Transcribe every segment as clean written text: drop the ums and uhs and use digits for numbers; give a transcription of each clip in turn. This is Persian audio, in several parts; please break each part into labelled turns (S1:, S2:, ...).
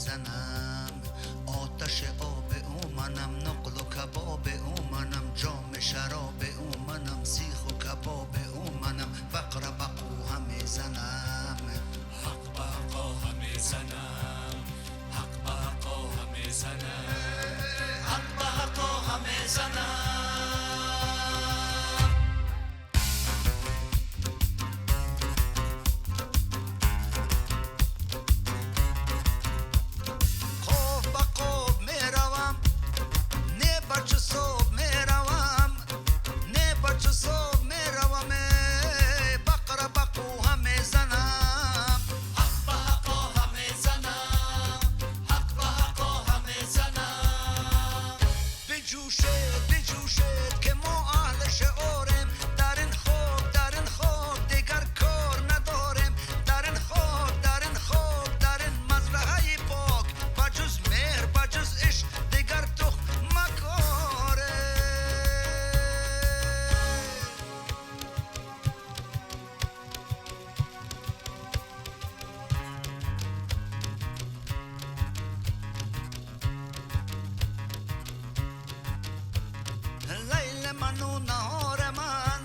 S1: میزنم، آتش آب او منم، نقل و کباب او منم، جام شراب او منم، سیخ و کباب او منم، فقر بقو هم میزنم،
S2: حق بقا همه زنم، حق بقا همه زنم، حق بقا همه زنم.
S1: خوب با خوب میروم، نه بچه صبح میروم، نه بچه صبح میروم، بقر بقو هم میزنم،
S2: حق بقا همه زنم، حق بقا همه زنم.
S1: بجوشد بجوشد که ما اهل شعوریم، در این خوب دیگر کار نداریم، در این خوب در این مزرعه پاک، بجز مهر بجز عشق دیگر تخم مکاره. لیل من و نهار من،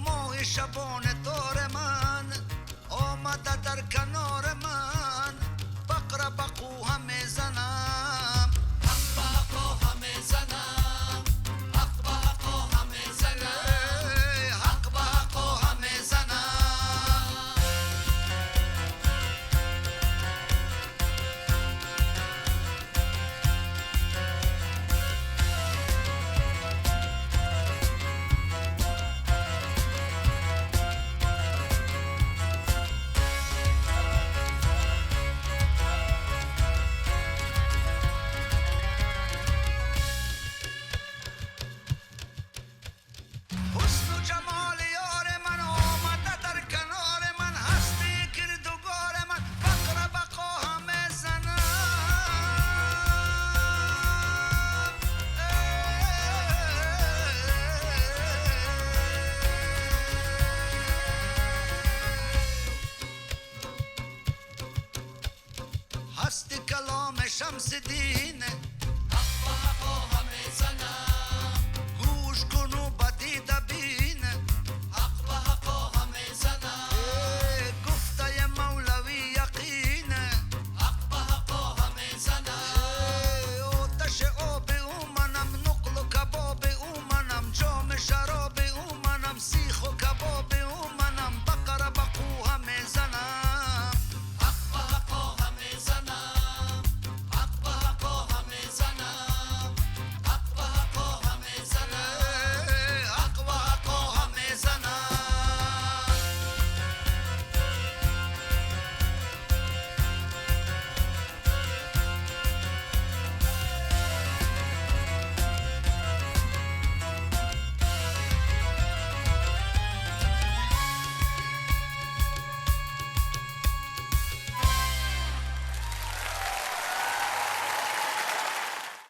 S1: ماه شبانه دار من، آمده در کنار من، بقر بقو هم میزنم،
S2: حق بقا همه زنم، حق بقا همه زنم،
S1: حق بقا هم میزنم. حسن و جمال یار من آمده در کنار من، هستی کردگار من، فقر بقا هم میزنم، هستی کلام شمس دین،
S2: حق بقا